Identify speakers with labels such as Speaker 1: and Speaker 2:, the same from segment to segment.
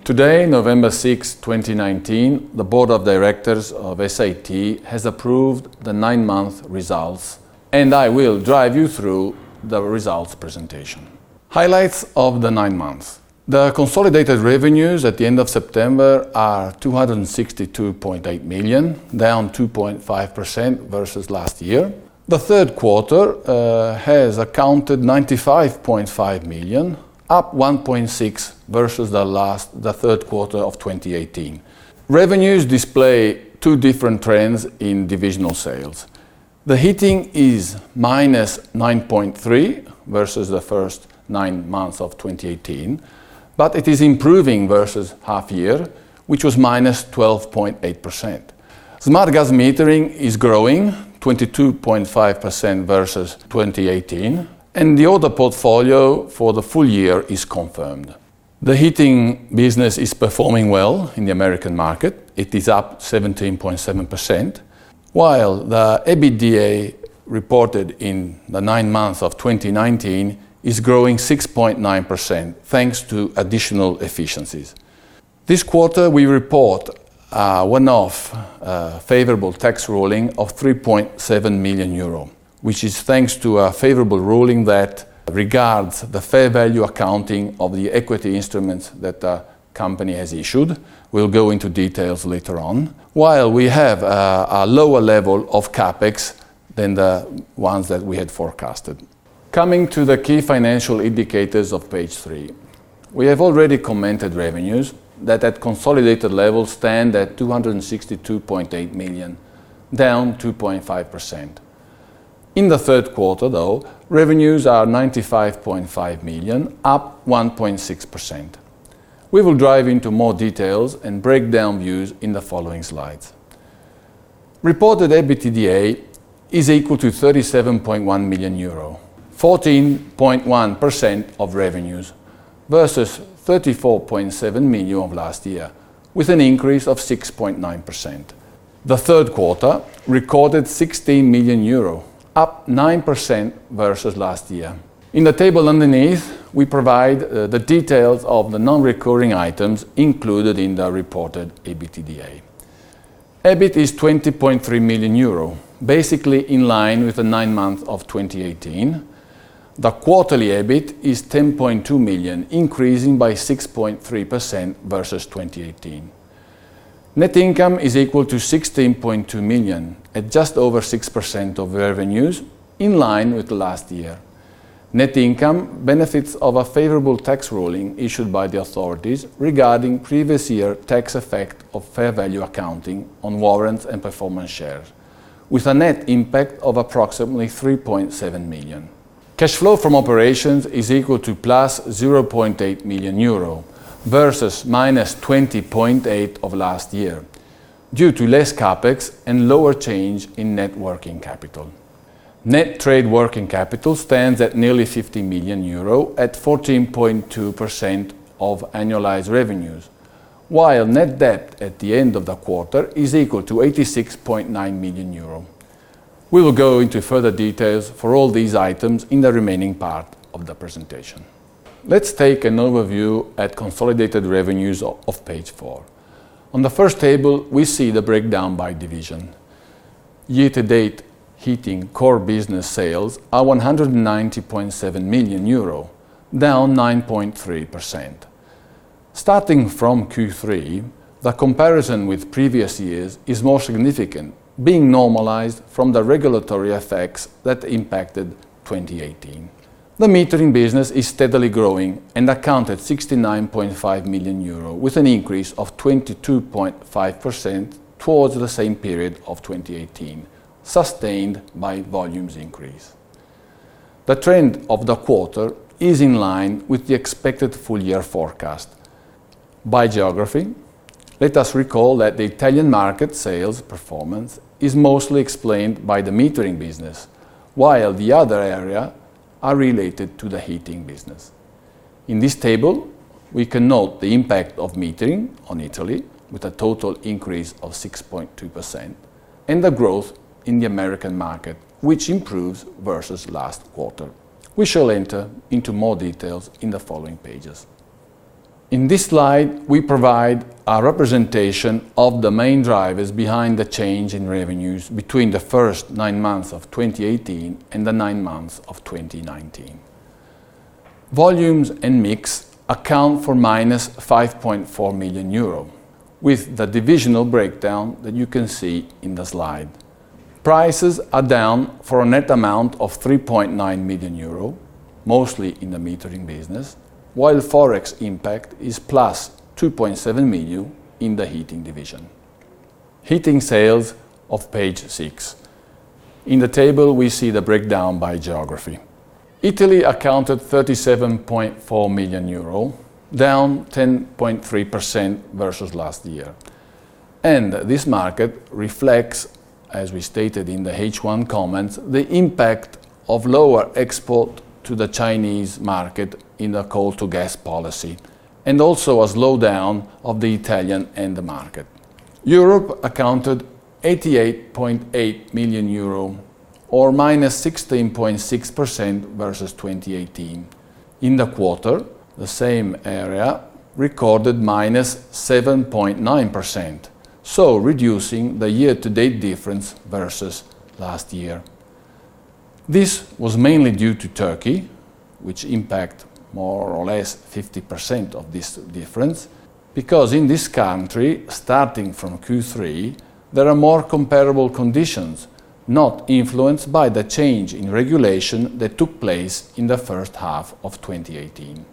Speaker 1: Today, November 6, 2019, the Board of Directors of SAT has approved the 9-month results, and I will drive you through the results presentation. Highlights of the 9 months. The consolidated revenues at the end of September are 262.8 million, down 2.5% versus last year. The third quarter has accounted 95.5 million, up 1.6% versus the third quarter of 2018. Revenues display two different trends in divisional sales. The heating is minus 9.3% versus the first 9 months of 2018, but it is improving versus half year, which was minus 12.8%. Smart gas metering is growing 22.5% versus 2018, and the order portfolio for the full year is confirmed. The heating business is performing well in the American market. It is up 17.7%, while the EBITDA reported in the 9 months of 2019 is growing 6.9% thanks to additional efficiencies. This quarter we report a one-off favorable tax ruling of 3.7 million euro, which is thanks to a favorable ruling that regards the fair value accounting of the equity instruments that the company has issued. We'll go into details later on, while we have a lower level of CAPEX than the ones that we had forecasted. Coming to the key financial indicators of page 3. We have already commented revenues that at consolidated level stand at 262.8 million, down 2.5%. In the third quarter, though, revenues are 95.5 million, up 1.6%. We will dive into more details and break down views in the following slides. Reported EBITDA is equal to 37.1 million euro, 14.1% of revenues, versus 34.7 million of last year, with an increase of 6.9%. The third quarter recorded 16 million euro, up 9% versus last year. In the table underneath, we provide the details of the non-recurring items included in the reported EBITDA. EBIT is 20.3 million euro, basically in line with the 9 months of 2018. The quarterly EBIT is 10.2 million, increasing by 6.3% versus 2018. Net income is equal to 16.2 million, at just over 6% of revenues, in line with last year. Net income benefits of a favorable tax ruling issued by the authorities regarding previous year tax effect of fair value accounting on warrants and performance shares, with a net impact of approximately 3.7 million. Cash flow from operations is equal to plus 0.8 million euro, versus minus 20.8 of last year, due to less CAPEX and lower change in net working capital. Net trade working capital stands at nearly 50 million euro at 14.2% of annualized revenues, while net debt at the end of the quarter is equal to 86.9 million euro. We will go into further details for all these items in the remaining part of the presentation. Let's take an overview at consolidated revenues of page 4. On the first table, we see the breakdown by division. Year-to-date heating core business sales are 190.7 million euro, down 9.3%. Starting from Q3, the comparison with previous years is more significant, being normalized from the regulatory effects that impacted 2018. The metering business is steadily growing and accounted 69.5 million euro, with an increase of 22.5% towards the same period of 2018, sustained by volumes increase. The trend of the quarter is in line with the expected full-year forecast. By geography, let us recall that the Italian market sales performance is mostly explained by the metering business, while the other area are related to the heating business. In this table, we can note the impact of metering on Italy, with a total increase of 6.2%, and the growth in the American market, which improves versus last quarter. We shall enter into more details in the following pages. In this slide, we provide a representation of the main drivers behind the change in revenues between the first 9 months of 2018 and the 9 months of 2019. Volumes and mix account for minus 5.4 million euro, with the divisional breakdown that you can see in the slide. Prices are down for a net amount of 3.9 million euro, mostly in the metering business, while Forex impact is plus 2.7 million in the heating division. Heating sales of page 6. In the table we see the breakdown by geography. Italy accounted 37.4 million euro, down 10.3% versus last year. And this market reflects, as we stated in the H1 comments, the impact of lower export to the Chinese market in the coal-to-gas policy, and also a slowdown of the Italian end market. Europe accounted 88.8 million euro, or minus 16.6% versus 2018. In the quarter, the same area recorded minus 7.9%, so reducing the year-to-date difference versus last year. This was mainly due to Turkey, which impact more or less 50% of this difference, because in this country, starting from Q3, there are more comparable conditions, not influenced by the change in regulation that took place in the first half of 2018.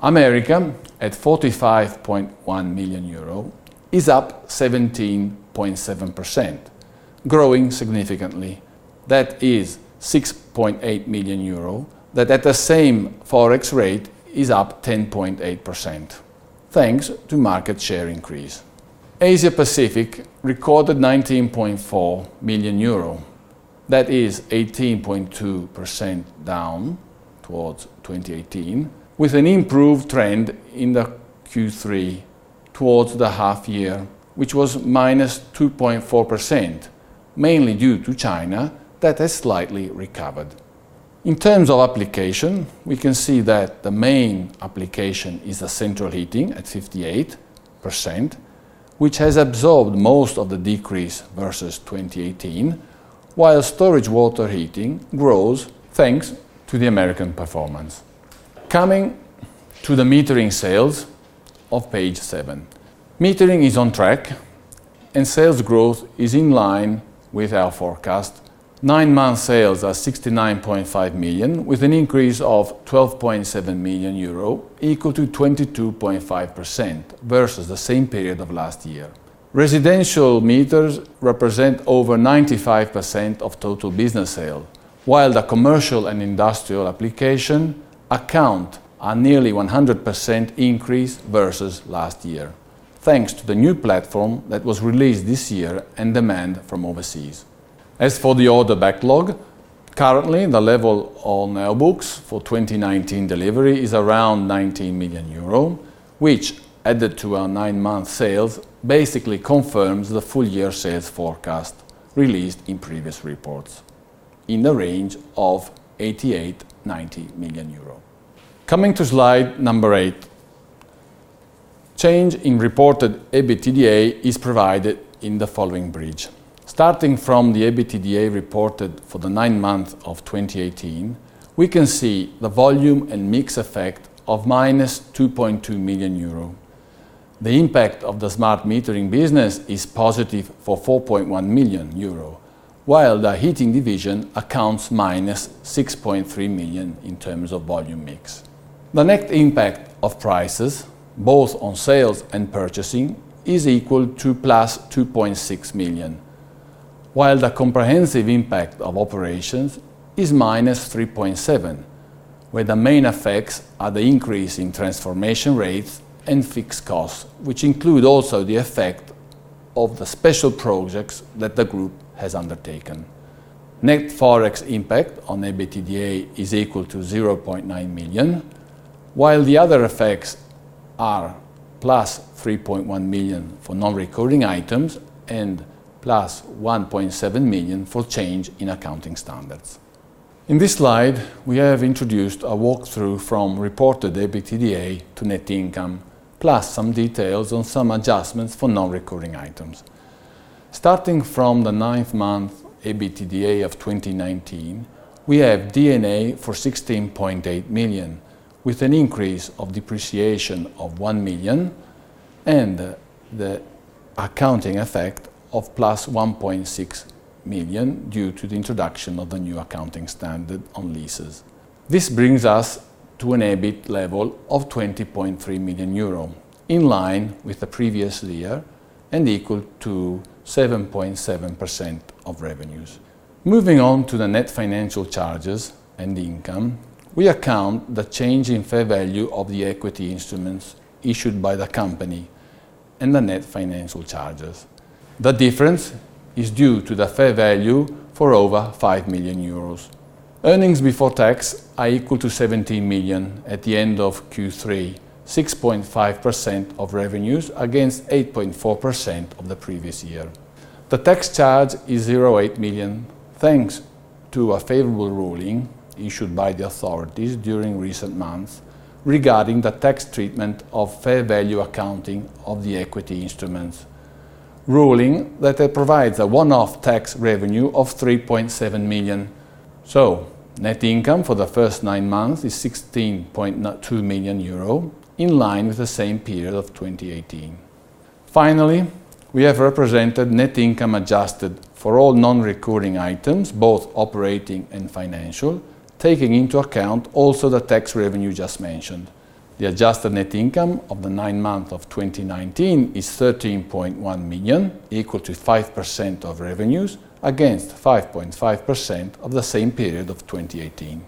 Speaker 1: America, at 45.1 million euro, is up 17.7%, growing significantly. That is 6.8 million euro, that at the same Forex rate is up 10.8%, thanks to market share increase. Asia Pacific recorded 19.4 million euro, that is 18.2% down towards 2018, with an improved trend in the Q3 towards the half year, which was minus 2.4%, mainly due to China, that has slightly recovered. In terms of application, we can see that the main application is the central heating at 58%, which has absorbed most of the decrease versus 2018, while storage water heating grows thanks to the American performance. Coming to the metering sales of page 7. Metering is on track and sales growth is in line with our forecast. 9-month sales are 69.5 million, with an increase of 12.7 million euro, equal to 22.5% versus the same period of last year. Residential meters represent over 95% of total business sales, while the commercial and industrial application account a nearly 100% increase versus last year, thanks to the new platform that was released this year and demand from overseas. As for the order backlog, currently the level on our books for 2019 delivery is around 19 million euro, which, added to our 9-month sales, basically confirms the full-year sales forecast released in previous reports, in the range of 88-90 million euro. Coming to slide number 8. Change in reported EBITDA is provided in the following bridge. Starting from the EBITDA reported for the 9 months of 2018, we can see the volume and mix effect of minus 2.2 million euro. The impact of the smart metering business is positive for 4.1 million euro, while the heating division accounts minus 6.3 million in terms of volume mix. The net impact of prices, both on sales and purchasing, is equal to plus 2.6 million, while the comprehensive impact of operations is minus 3.7, where the main effects are the increase in transformation rates and fixed costs, which include also the effect of the special projects that the group has undertaken. Net Forex impact on EBITDA is equal to 0.9 million, while the other effects are plus 3.1 million for non-recurring items and plus 1.7 million for change in accounting standards. In this slide, we have introduced a walkthrough from reported EBITDA to net income plus some details on some adjustments for non-recurring items. Starting from the 9th month EBITDA of 2019, we have D&A for 16.8 million, with an increase of depreciation of 1 million and the accounting effect of plus 1.6 million due to the introduction of the new accounting standard on leases. This brings us to an EBIT level of 20.3 million euro, in line with the previous year and equal to 7.7% of revenues. Moving on to the net financial charges and income, we account the change in fair value of the equity instruments issued by the company and the net financial charges. The difference is due to the fair value for over 5 million euros. Earnings before tax are equal to 17 million at the end of Q3, 6.5% of revenues against 8.4% of the previous year. The tax charge is 0.8 million thanks to a favorable ruling issued by the authorities during recent months regarding the tax treatment of fair value accounting of the equity instruments, ruling that it provides a one-off tax revenue of 3.7 million. So, net income for the first 9 months is 16.2 million euro, in line with the same period of 2018. Finally, we have represented net income adjusted for all non-recurring items, both operating and financial, taking into account also the tax revenue just mentioned. The adjusted net income of the 9 months of 2019 is 13.1 million, equal to 5% of revenues, against 5.5% of the same period of 2018.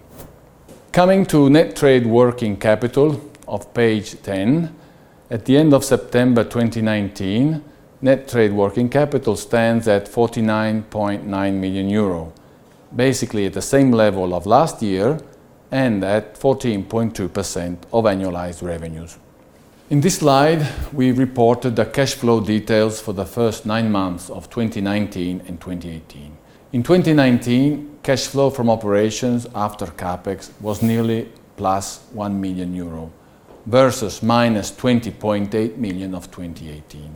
Speaker 1: Coming to net trade working capital of page 10, at the end of September 2019, net trade working capital stands at 49.9 million euro, basically at the same level of last year and at 14.2% of annualized revenues. In this slide, we reported the cash flow details for the first 9 months of 2019 and 2018. In 2019, cash flow from operations after CapEx was nearly plus 1 million euro versus minus 20.8 million of 2018.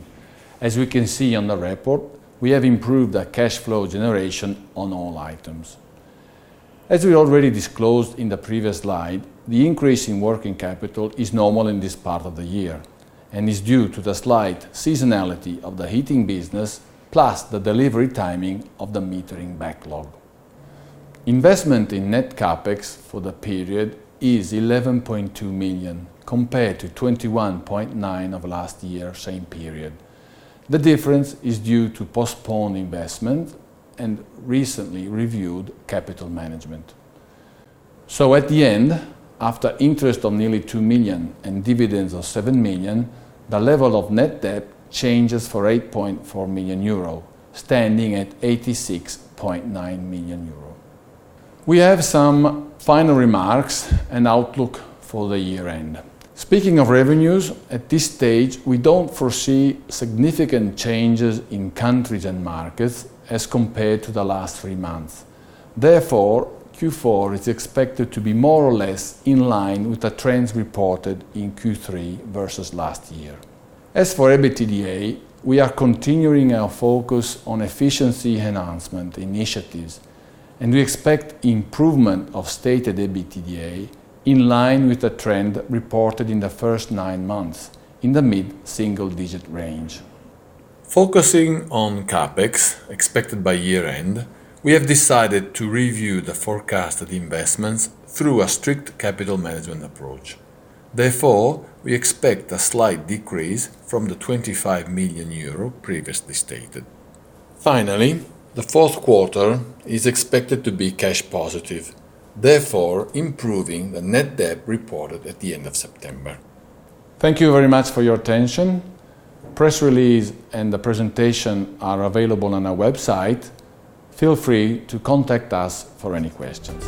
Speaker 1: As we can see on the report, we have improved the cash flow generation on all items. As we already disclosed in the previous slide, the increase in working capital is normal in this part of the year and is due to the slight seasonality of the heating business plus the delivery timing of the metering backlog. Investment in net CapEx for the period is 11.2 million compared to 21.9 of last year, same period. The difference is due to postponed investment and recently reviewed capital management. So at the end, after interest of nearly 2 million and dividends of 7 million, the level of net debt changes for 8.4 million euro, standing at 86.9 million euro. We have some final remarks and outlook for the year end. Speaking of revenues, at this stage we don't foresee significant changes in countries and markets as compared to the last 3 months. Therefore, Q4 is expected to be more or less in line with the trends reported in Q3 versus last year. As for EBITDA, we are continuing our focus on efficiency enhancement initiatives, and we expect improvement of stated EBITDA in line with the trend reported in the first 9 months, in the mid-single-digit range. Focusing on CapEx, expected by year-end, we have decided to review the forecasted investments through a strict capital management approach. Therefore, we expect a slight decrease from the 25 million euro previously stated. Finally, the fourth quarter is expected to be cash positive, therefore improving the net debt reported at the end of September. Thank you very much for your attention. Press release and the presentation are available on our website. Feel free to contact us for any questions.